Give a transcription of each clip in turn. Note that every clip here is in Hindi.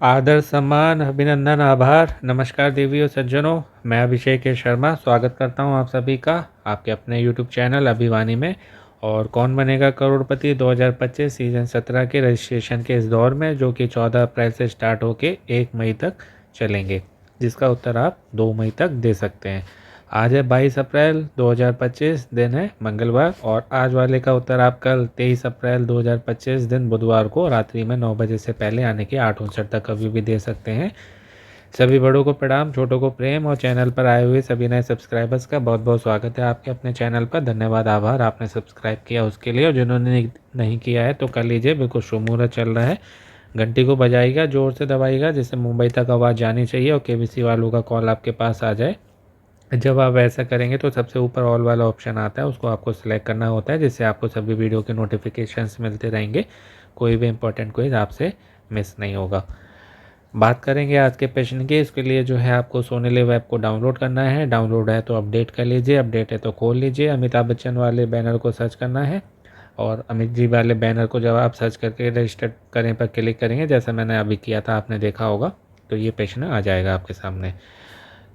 आदर सम्मान अभिनंदन आभार। नमस्कार देवियों सज्जनों, मैं अभिषेक के शर्मा स्वागत करता हूं आप सभी का आपके अपने YouTube चैनल अभिवानी में। और कौन बनेगा करोड़पति 2025 सीज़न 17 के रजिस्ट्रेशन के इस दौर में, जो कि 14 अप्रैल से स्टार्ट होके 1 मई तक चलेंगे, जिसका उत्तर आप 2 मई तक दे सकते हैं। आज है 22 अप्रैल 2025, दिन है मंगलवार, और आज वाले का उत्तर आप कल 23 अप्रैल 2025 दिन बुधवार को रात्रि में 9 बजे से पहले यानी कि 8:59 तक कभी भी दे सकते हैं। सभी बड़ों को प्रणाम, छोटों को प्रेम, और चैनल पर आए हुए सभी नए सब्सक्राइबर्स का बहुत बहुत स्वागत है आपके अपने चैनल पर। धन्यवाद, आभार आपने सब्सक्राइब किया उसके लिए, और जिन्होंने नहीं किया है तो कर लीजिए, बिल्कुल शुभ मुहूर्त चल रहा है। घंटी को बजाइएगा, ज़ोर से दबाइएगा, जिससे मुंबई तक आवाज़ जानी चाहिए और केबीसी वालों का कॉल आपके पास आ जाए। जब आप ऐसा करेंगे तो सबसे ऊपर ऑल वाला ऑप्शन आता है, उसको आपको सिलेक्ट करना होता है, जिससे आपको सभी वीडियो के नोटिफिकेशंस मिलते रहेंगे। कोई भी इंपॉर्टेंट क्विज आपसे मिस नहीं होगा। बात करेंगे आज के प्रश्न की। इसके लिए जो है आपको सोनी लिव ऐप को डाउनलोड करना है। डाउनलोड है तो अपडेट कर लीजिए, अपडेट है तो खोल लीजिए। अमिताभ बच्चन वाले बैनर को सर्च करना है, और अमित जी वाले बैनर को जब आप सर्च करके रजिस्टर करें पर क्लिक करेंगे, जैसा मैंने अभी किया था, आपने देखा होगा, तो ये प्रश्न आ जाएगा आपके सामने।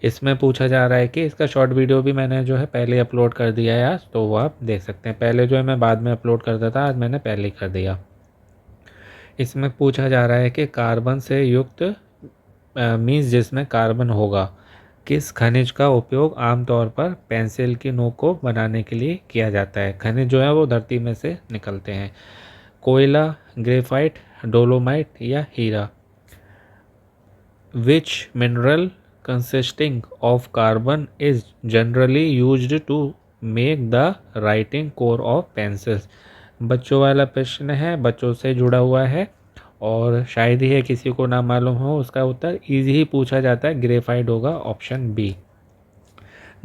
इसमें पूछा जा रहा है कि इसका शॉर्ट वीडियो भी मैंने जो है पहले अपलोड कर दिया है आज, तो वो आप देख सकते हैं। पहले जो है मैं बाद में अपलोड करता था, आज मैंने पहले ही कर दिया। इसमें पूछा जा रहा है कि कार्बन से युक्त मीन्स जिसमें कार्बन होगा, किस खनिज का उपयोग आमतौर पर पेंसिल की नोक को बनाने के लिए किया जाता है। खनिज जो है वो धरती में से निकलते हैं। कोयला, ग्रेफाइट, डोलोमाइट या हीरा। Which mineral consisting of carbon is generally used to make the writing core of pencils। बच्चों वाला प्रश्न है, बच्चों से जुड़ा हुआ है, और शायद ही है किसी को ना मालूम हो। उसका उत्तर इजी ही पूछा जाता है, ग्रेफाइट होगा, ऑप्शन बी।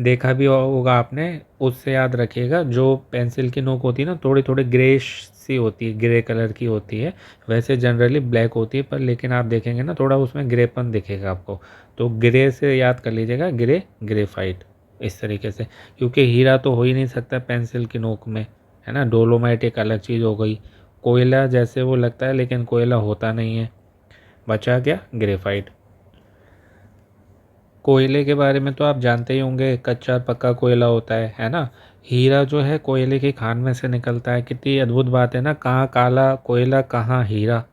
देखा भी होगा आपने, उससे याद रखिएगा, जो पेंसिल की नोक होती है ना, थोड़ी थोड़ी ग्रेश सी होती है, ग्रे कलर की होती है। वैसे जनरली ब्लैक होती है, पर लेकिन आप देखेंगे ना, थोड़ा उसमें ग्रेपन दिखेगा आपको, तो ग्रे से याद कर लीजिएगा, ग्रे, ग्रेफाइट, इस तरीके से। क्योंकि हीरा तो हो ही नहीं सकता पेंसिल की नोक में, है ना। डोलोमाइट एक अलग चीज़ हो गई। कोयला जैसे वो लगता है, लेकिन कोयला होता नहीं है। बचा क्या? ग्रेफाइट। कोयले के बारे में तो आप जानते ही होंगे, कच्चा और पक्का कोयला होता है ना। हीरा जो है कोयले की खान में से निकलता है। कितनी अद्भुत बात है ना, कहाँ काला कोयला कहाँ हीरा।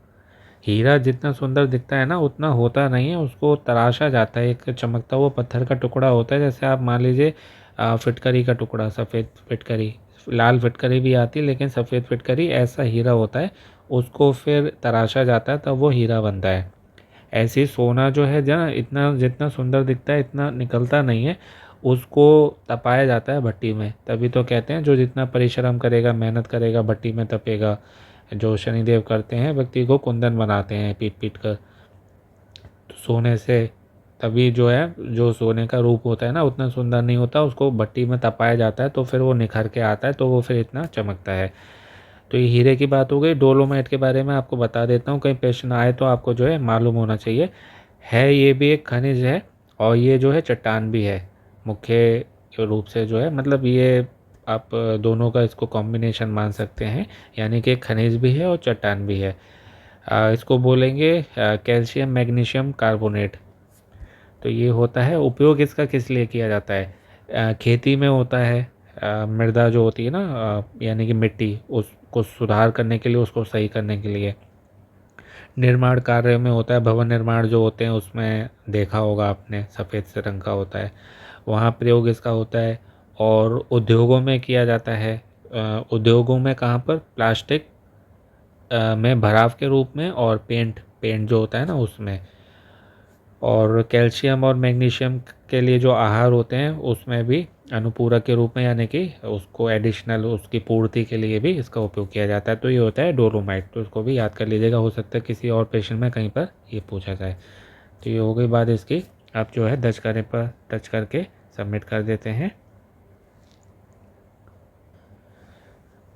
हीरा जितना सुंदर दिखता है ना, उतना होता नहीं है, उसको तराशा जाता है। एक चमकता हुआ पत्थर का टुकड़ा होता है, जैसे आप मान लीजिए फिटकरी का टुकड़ा, सफ़ेद फिटकरी, लाल फिटकरी भी आती है, लेकिन सफ़ेद फिटकरी ऐसा हीरा होता है। उसको फिर तराशा जाता है, तब वो हीरा बनता है। ऐसे ही सोना जो है जहाँ इतना जितना सुंदर दिखता है, इतना निकलता नहीं है। उसको तपाया जाता है भट्टी में, तभी तो कहते हैं जो जितना परिश्रम करेगा, मेहनत करेगा, भट्टी में तपेगा। जो शनिदेव करते हैं, व्यक्ति को कुंदन बनाते हैं पीट पीट कर, तो सोने से। तभी जो है, जो सोने का रूप होता है ना, उतना सुंदर नहीं होता, उसको भट्टी में तपाया जाता है, तो फिर वो निखर के आता है, तो वो फिर इतना चमकता है। तो ये हीरे की बात हो गई। डोलोमाइट के बारे में आपको बता देता हूँ, कहीं प्रश्न आए तो आपको जो है मालूम होना चाहिए। है ये भी एक खनिज है, और ये जो है चट्टान भी है। मुख्य रूप से जो है, मतलब ये आप दोनों का इसको कॉम्बिनेशन मान सकते हैं, यानी कि खनिज भी है और चट्टान भी है। इसको बोलेंगे कैल्शियम मैग्नीशियम कार्बोनेट। तो ये होता है। उपयोग इसका किस लिए किया जाता है? खेती में होता है। मृदा जो होती है ना, यानी कि मिट्टी, उसको सुधार करने के लिए, उसको सही करने के लिए। निर्माण कार्य में होता है, भवन निर्माण जो होते हैं उसमें देखा होगा आपने, सफ़ेद से रंग का होता है, वहाँ प्रयोग इसका होता है। और उद्योगों में किया जाता है। उद्योगों में कहाँ पर? प्लास्टिक में भराव के रूप में, और पेंट पेंट जो होता है ना उसमें। और कैल्शियम और मैग्नीशियम के लिए जो आहार होते हैं, उसमें भी अनुपूरक के रूप में, यानी कि उसको एडिशनल, उसकी पूर्ति के लिए भी इसका उपयोग किया जाता है। तो ये होता है डोलोमाइट, तो इसको भी याद कर लीजिएगा, हो सकता है किसी और पेशेंट में कहीं पर ये पूछा जाए। तो ये हो गई बात इसकी। आप जो है दर्ज करने पर टच करके सबमिट कर देते हैं।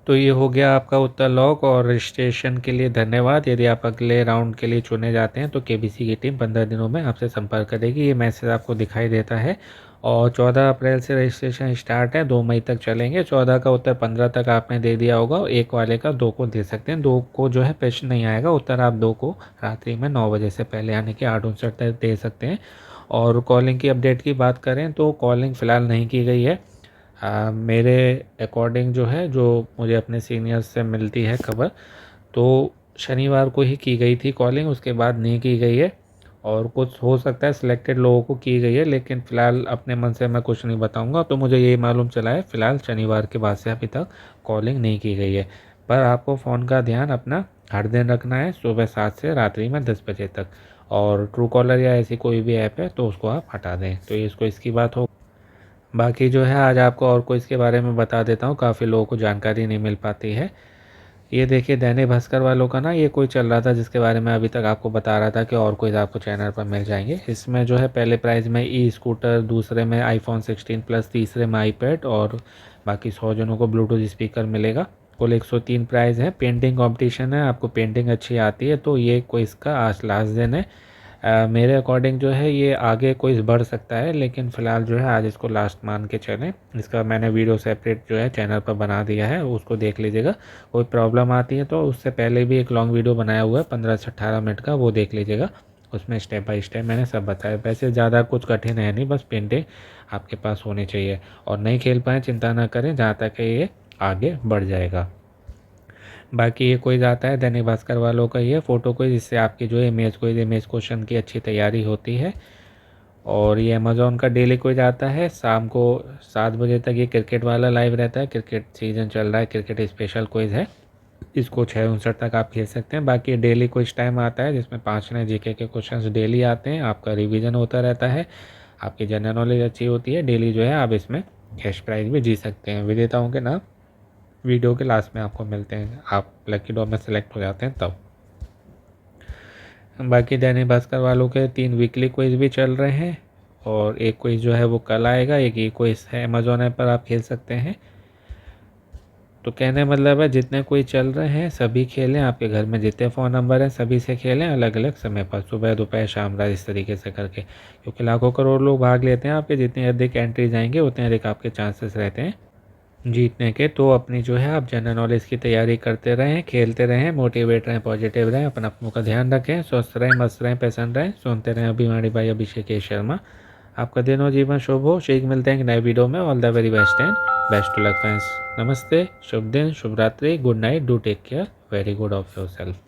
तो ये हो गया आपका उत्तर लॉक, और रजिस्ट्रेशन के लिए धन्यवाद। यदि आप अगले राउंड के लिए चुने जाते हैं, तो केबीसी की टीम 15 दिनों में आपसे संपर्क करेगी। ये मैसेज आपको दिखाई देता है, और 14 अप्रैल से रजिस्ट्रेशन स्टार्ट है, 2 मई तक चलेंगे। 14 का उत्तर 15 तक आपने दे दिया होगा, एक वाले का 2 को दे सकते हैं। 2 को जो है प्रश्न नहीं आएगा, उत्तर आप 2 को रात्रि में 9 बजे से पहले यानी कि 8:59 तक दे सकते हैं। और कॉलिंग की अपडेट की बात करें तो कॉलिंग फ़िलहाल नहीं की गई है। मेरे अकॉर्डिंग जो है, जो मुझे अपने सीनियर्स से मिलती है खबर, तो शनिवार को ही की गई थी कॉलिंग, उसके बाद नहीं की गई है। और कुछ हो सकता है सिलेक्टेड लोगों को की गई है, लेकिन फ़िलहाल अपने मन से मैं कुछ नहीं बताऊंगा। तो मुझे यही मालूम चला है फ़िलहाल शनिवार के बाद से अभी तक कॉलिंग नहीं की गई है। पर आपको फ़ोन का ध्यान अपना हर दिन रखना है, सुबह 7 से रात्रि में 10 बजे तक। और ट्रू कॉलर या ऐसी कोई भी ऐप है तो उसको आप हटा दें। तो ये इसको इसकी बात हो। बाकी जो है आज आपको और को इसके बारे में बता देता हूँ, काफ़ी लोगों को जानकारी नहीं मिल पाती है। ये देखिए दैनिक भास्कर वालों का ना ये कोई चल रहा था, जिसके बारे में अभी तक आपको बता रहा था कि और कोई आपको चैनल पर मिल जाएंगे। इसमें जो है पहले प्राइज़ में ई स्कूटर, दूसरे में आईफोन 16 प्लस, तीसरे में आईपैड और बाकी 100 जनों को ब्लूटूथ स्पीकर मिलेगा। कुल 103 प्राइज़ है। पेंटिंग कंपटीशन है, आपको पेंटिंग अच्छी आती है तो ये कोई इसका आज लास्ट दिन है। मेरे अकॉर्डिंग जो है ये आगे कोई बढ़ सकता है, लेकिन फ़िलहाल जो है आज इसको लास्ट मान के चलें। इसका मैंने वीडियो सेपरेट जो है चैनल पर बना दिया है, उसको देख लीजिएगा। कोई प्रॉब्लम आती है तो उससे पहले भी एक लॉन्ग वीडियो बनाया हुआ है 15 से 18 मिनट का, वो देख लीजिएगा। उसमें स्टेप बाय स्टेप मैंने सब बताया। वैसे ज़्यादा कुछ कठिन है नहीं, बस पेंटिंग आपके पास होनी चाहिए। और नहीं खेल पाएँ चिंता ना करें, जहाँ तक ये आगे बढ़ जाएगा। बाकी ये क्विज़ आता है दैनिक भास्कर वालों का, ये फ़ोटो क्विज़, जिससे आपकी जो इमेज क्विज़, इमेज क्वेश्चन की अच्छी तैयारी होती है। और ये अमेज़ॉन का डेली क्विज़ आता है शाम को 7 बजे तक। ये क्रिकेट वाला लाइव रहता है, क्रिकेट सीज़न चल रहा है, क्रिकेट स्पेशल क्विज़ है। इसको 6:59 तक आप खेल सकते हैं। बाकी डेली क्विज़ टाइम आता है जिसमें 5 नए जीके के क्वेश्चंस डेली आते हैं, आपका रिवीजन होता रहता है, आपकी जनरल नॉलेज अच्छी होती है। डेली जो है आप इसमें कैश प्राइज़ भी जीत सकते हैं। विजेताओं के नाम वीडियो के लास्ट में आपको मिलते हैं, आप लकी ड्रॉ में सेलेक्ट हो जाते हैं तब। बाकी दैनिक भास्कर वालों के 3 वीकली क्विज भी चल रहे हैं, और एक क्विज जो है वो कल आएगा। एक ये क्विज है अमेजोन ऐप पर आप खेल सकते हैं। तो कहने मतलब है जितने क्विज चल रहे हैं सभी खेलें, आपके घर में जितने फ़ोन नंबर हैं सभी से खेलें, अलग अलग समय पर, सुबह दोपहर शाम रात, इस तरीके से करके। क्योंकि लाखों करोड़ लोग भाग लेते हैं, आपके जितनी अधिक एंट्री जाएंगे उतने अधिक आपके चांसेस रहते हैं जीतने के। तो अपनी जो है आप जनरल नॉलेज की तैयारी करते रहें, खेलते रहें, मोटिवेट रहें, पॉजिटिव रहें, अपनों का ध्यान रखें, स्वस्थ रहें, मस्त रहें, प्रसन्न रहें। सुनते रहें अभिमानी भाई अभिषेक शर्मा। आपका दिन और जीवन शुभ हो। शीघ्र मिलते हैं एक नए वीडियो में। All the very best and best to luck friends. नमस्ते, शुभ दिन, शुभ रात्रि, good night, do take care, very good of your self.